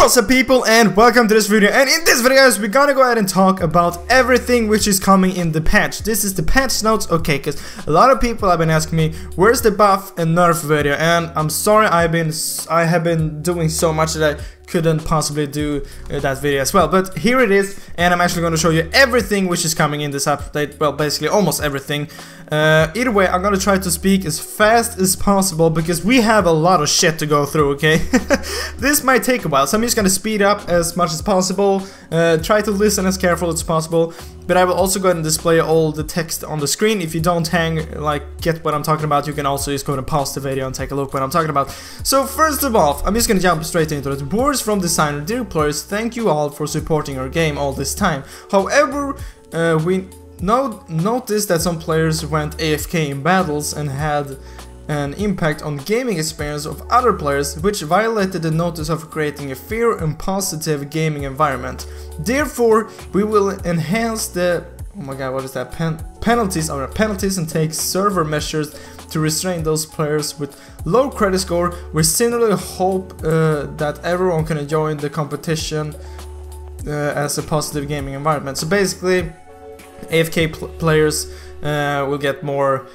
What's up people, and welcome to this video. And in this video guys, we're gonna go ahead and talk about everything which is coming in the patch. This is the patch notes, okay, because a lot of people have been asking me where's the buff and nerf video, and I'm sorry, I have been doing so much that I couldn't possibly do that video as well, but here it is, and I'm actually going to show you everything which is coming in this update. Well, basically almost everything. Either way, I'm gonna try to speak as fast as possible because we have a lot of shit to go through, okay? This might take a while, so I'm just gonna speed up as much as possible, try to listen as careful as possible, but I will also go ahead and display all the text on the screen. If you don't get what I'm talking about, you can also just go ahead and pause the video and take a look what I'm talking about. So first of all, I'm just gonna jump straight into it. Words from designer: dear players, thank you all for supporting our game all this time. However, we noticed that some players went AFK in battles and had an impact on the gaming experience of other players, which violated the notice of creating a fair and positive gaming environment. Therefore, we will enhance the penalties and take server measures to restrain those players with low credit score. We sincerely hope that everyone can join the competition as a positive gaming environment. So basically, AFK players will get more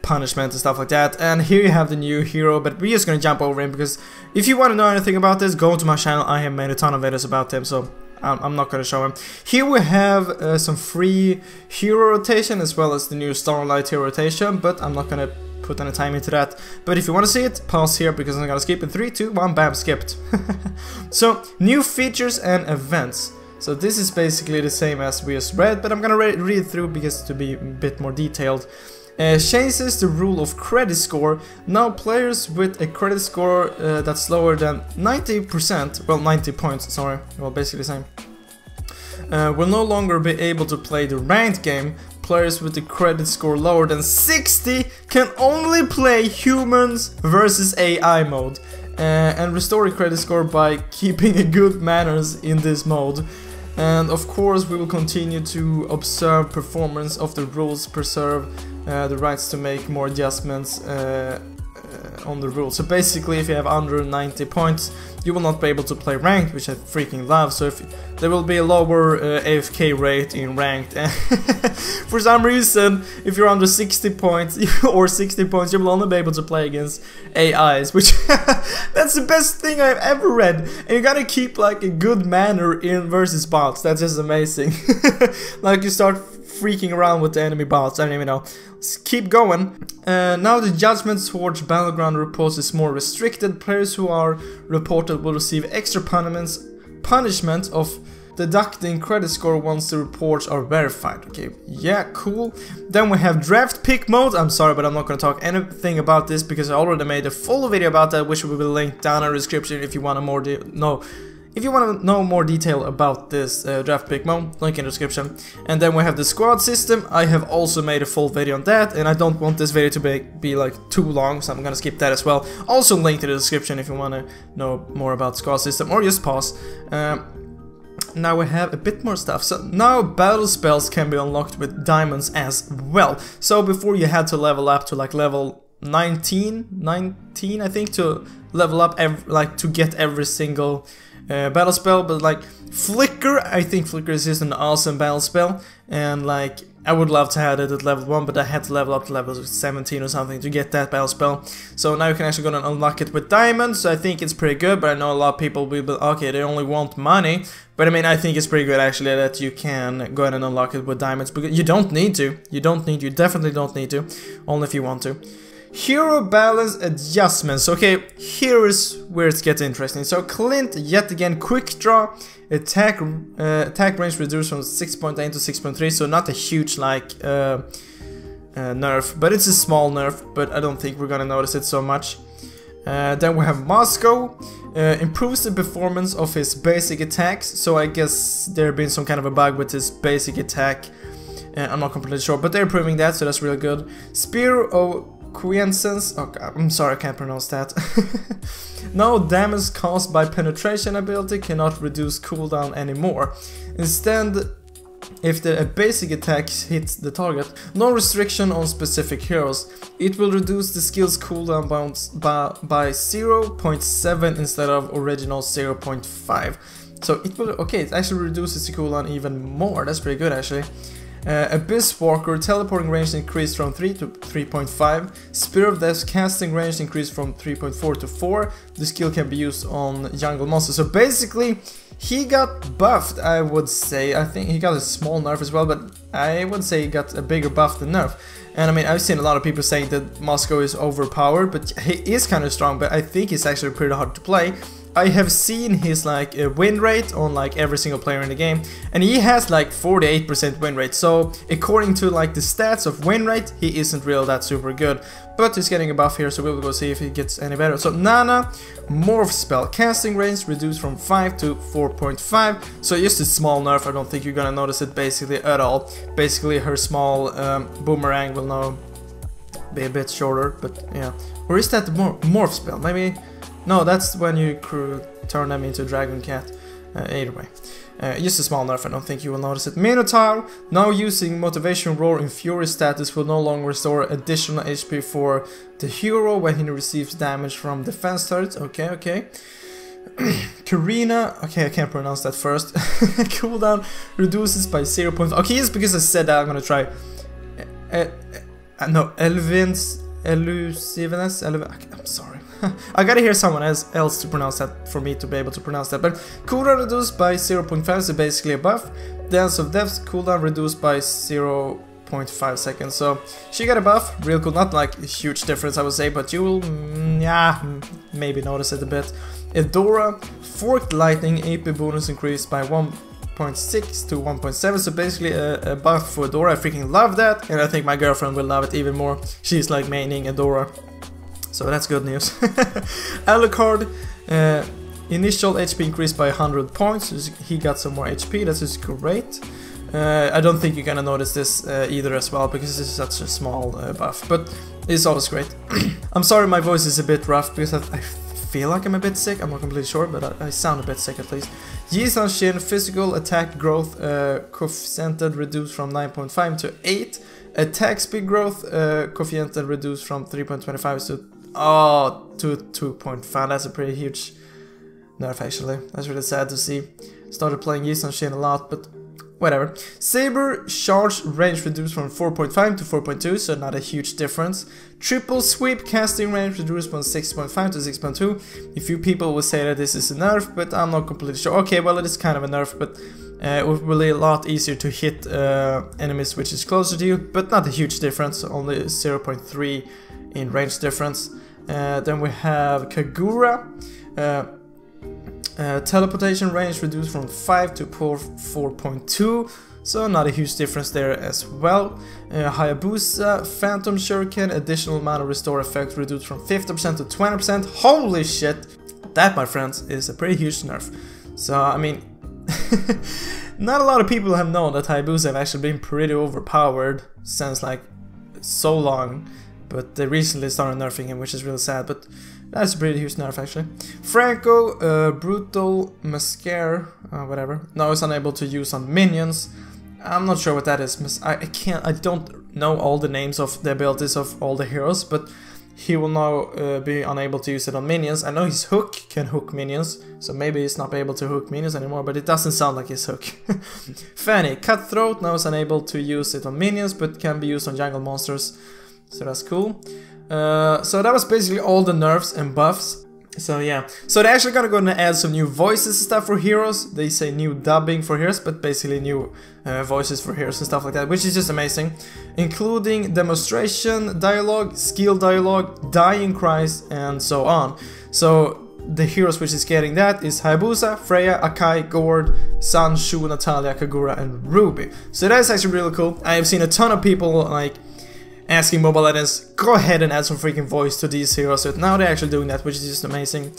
punishment and stuff like that. And here you have the new hero, but we're just gonna jump over him because if you want to know anything about this, go to my channel. I have made a ton of videos about him, so I'm not gonna show him. Here we have some free hero rotation as well as the new Starlight hero rotation, but I'm not gonna put any time into that. But if you want to see it, pause here because I'm gonna skip in 3, 2, 1, bam, skipped. So new features and events. So this is basically the same as we just read, but I'm gonna read through because to be a bit more detailed. Changes the rule of credit score. Now players with a credit score that's lower than 90%, well 90 points, sorry, well basically the same, will no longer be able to play the ranked game. Players with a credit score lower than 60 can only play humans versus AI mode. And restore a credit score by keeping a good manners in this mode. And of course we will continue to observe performance of the rules, preserve the rights to make more adjustments on the rules. So basically if you have under 90 points you will not be able to play ranked, which I freaking love. So if there will be a lower AFK rate in ranked, for some reason if you're under 60 points or 60 points you will only be able to play against AIs, which that's the best thing I've ever read. And you gotta keep like a good manner in versus bots. That's just amazing. Like you start freaking around with the enemy bots, I don't even know. Let's keep going. Now the judgment towards battleground reports is more restricted. Players who are reported will receive extra punishment of deducting credit score once the reports are verified. Okay, yeah, cool. Then we have draft pick mode. I'm sorry, but I'm not going to talk anything about this because I already made a full video about that, which will be linked down in the description if you want to know more detail about this draft pick mode, link in the description. And then we have the squad system. I have also made a full video on that, and I don't want this video to be like too long, so I'm gonna skip that as well. Also link in the description if you want to know more about squad system, or just pause. Now we have a bit more stuff. So now battle spells can be unlocked with diamonds as well. So before you had to level up to like level 19 I think to level up to get every single battle spell, but like Flicker, I think Flicker is just an awesome battle spell, and like I would love to have it at level 1, but I had to level up to level 17 or something to get that battle spell. So now you can actually go and unlock it with diamonds, so I think it's pretty good, but I know a lot of people will be okay, they only want money, but I mean I think it's pretty good actually that you can go ahead and unlock it with diamonds, because you don't need to, you definitely don't need to, only if you want to. Hero balance adjustments. Okay, here is where it gets interesting. So Clint, yet again, quick draw, attack range reduced from 6.8 to 6.3, so not a huge like nerf, but it's a small nerf, but I don't think we're gonna notice it so much. Then we have Moscow, improves the performance of his basic attacks, so I guess there been some kind of a bug with his basic attack, I'm not completely sure, but they're improving that, so that's really good. Spear of Quiescence, okay, I'm sorry, I can't pronounce that. No damage caused by penetration ability cannot reduce cooldown anymore. Instead, if the basic attack hits the target. No restriction on specific heroes. It will reduce the skill's cooldown bounce by 0.7 instead of original 0.5. So it will, okay, it actually reduces the cooldown even more. That's pretty good actually. Abyss Walker, teleporting range increased from 3 to 3.5. Spear of Death's casting range increased from 3.4 to 4. The skill can be used on jungle monsters. So basically, he got buffed, I would say. I think he got a small nerf as well, but I would say he got a bigger buff than nerf. And I mean, I've seen a lot of people saying that Moscow is overpowered, but he is kind of strong, but I think he's actually pretty hard to play. I have seen his like win rate on like every single player in the game, and he has like 48% win rate. So according to like the stats of win rate, he isn't really that super good, but he's getting a buff here, so we'll go see if he gets any better. So Nana, morph spell, casting range reduced from 5 to 4.5. So just a small nerf. I don't think you're gonna notice it basically at all. Basically her small boomerang will now be a bit shorter, but yeah. Or is that the morph spell? Maybe. No, that's when you turn them into Dragon Cat. Either way. Just a small nerf, I don't think you will notice it. Minotaur, now using Motivation Roar in Fury status, will no longer restore additional HP for the hero when he receives damage from defense turrets. Okay, okay. Karina, okay, I can't pronounce that first. Cooldown reduces by 0. Okay, just because I said that, I'm gonna try. No, Elusiveness. I'm sorry. I gotta hear someone else to pronounce that for me to be able to pronounce that. But cooldown reduced by 0.5, so basically a buff. Dance of Death, cooldown reduced by 0.5 seconds. So she got a buff, real cool. Not like a huge difference, I would say, but you will, yeah, maybe notice it a bit. Edora, Forked Lightning, AP bonus increased by 1.6 to 1.7, so basically a buff for Edora. I freaking love that, and I think my girlfriend will love it even more. She's like maining Edora. So that's good news. Alucard, initial HP increased by 100 points. So he got some more HP, that is great. I don't think you're gonna notice this either as well, because this is such a small buff, but it's always great. I'm sorry my voice is a bit rough, because I feel like I'm a bit sick. I'm not completely sure, but I sound a bit sick at least. Yisan Shin, physical attack growth coefficient reduced from 9.5 to 8. Attack speed growth coefficient reduced from 3.25 to 2.5. That's a pretty huge nerf actually. That's really sad to see. Started playing Yisan Shin a lot, but whatever. Saber charge range reduced from 4.5 to 4.2, so not a huge difference. Triple sweep casting range reduced from 6.5 to 6.2. A few people will say that this is a nerf, but I'm not completely sure. Okay, well it is kind of a nerf, but it will be a lot easier to hit enemies which is closer to you, but not a huge difference, only 0.3 in range difference. Then we have Kagura. Teleportation range reduced from 5 to 4.2, so not a huge difference there as well. Hayabusa, Phantom Shuriken, additional mana restore effect reduced from 50% to 20%. Holy shit! That, my friends, is a pretty huge nerf. So, I mean, not a lot of people have known that Hayabusa have actually been pretty overpowered since like so long, but they recently started nerfing him, which is really sad, but that's a pretty huge nerf actually. Franco, Brutal Mascare, whatever. Now it's unable to use on minions. I'm not sure what that is. I don't know all the names of the abilities of all the heroes, but he will now be unable to use it on minions. I know his hook can hook minions, so maybe he's not able to hook minions anymore, but it doesn't sound like his hook. Fanny, Cutthroat, now is unable to use it on minions, but can be used on jungle monsters, so that's cool. So that was basically all the nerfs and buffs. So yeah, so they're actually gonna go and add some new voices and stuff for heroes. They say new dubbing for heroes, but basically new voices for heroes and stuff like that, which is just amazing. Including demonstration dialogue, skill dialogue, dying cries, and so on. So the heroes which is getting that is Hayabusa, Freya, Akai, Gord, Sun, Shu, Natalia, Kagura, and Ruby. So that is actually really cool. I have seen a ton of people like asking Mobile Legends, go ahead and add some freaking voice to these heroes, so now they're actually doing that, which is just amazing.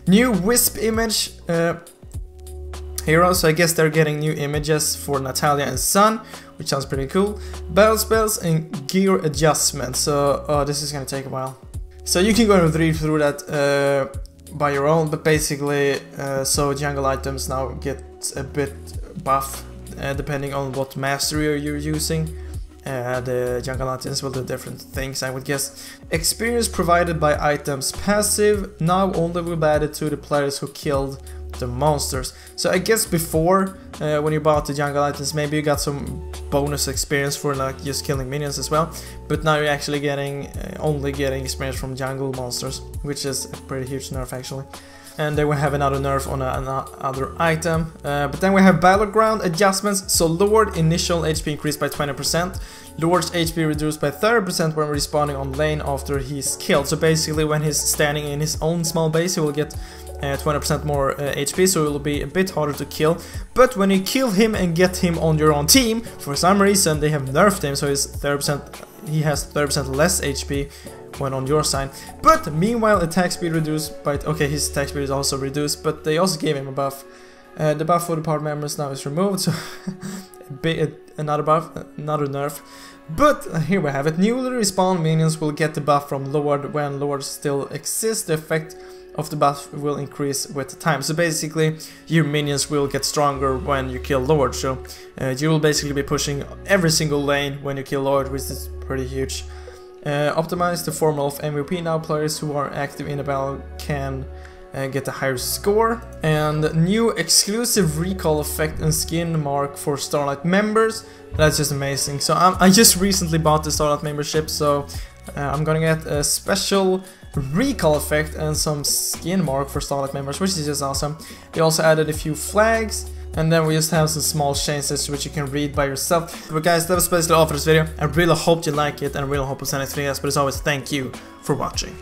New Wisp image heroes, so I guess they're getting new images for Natalia and Sun, which sounds pretty cool. Battle spells and gear adjustments, so this is gonna take a while. So you can go and read through that by your own, but basically, so jungle items now get a bit buff. depending on what mastery you're using. The jungle items will do different things, I would guess. Experience provided by items. Passive now only will be added to the players who killed the monsters. So I guess before, when you bought the jungle items, maybe you got some bonus experience for like just killing minions as well. But now you're actually getting only getting experience from jungle monsters, which is a pretty huge nerf actually. And then we have another nerf on another item. But then we have battleground adjustments. So Lord initial HP increased by 20%. Lord's HP reduced by 30% when respawning on lane after he's killed. So basically when he's standing in his own small base, he will get 20% more HP, so it will be a bit harder to kill. But when you kill him and get him on your own team, for some reason they have nerfed him, so he has 30% less HP when on your side. But meanwhile attack speed reduced by, okay, his attack speed is also reduced, but they also gave him a buff. The buff for the party members now is removed, so another buff, another nerf. But here we have it. Newly respawned minions will get the buff from Lord when Lord still exists. The effect of the buff will increase with time. So basically your minions will get stronger when you kill Lord. So you will basically be pushing every single lane when you kill Lord, which is pretty huge. Optimize the formula of MVP. Now players who are active in a battle can get a higher score. And new exclusive recall effect and skin mark for Starlight members. That's just amazing. So I just recently bought the Starlight membership, so I'm gonna get a special recall effect and some skin mark for Starlight members, which is just awesome. They also added a few flags, and then we just have some small changes which you can read by yourself. But guys, that was basically all for this video. I really hope you like it, and I really hope you send it to you guys. But as always, thank you for watching.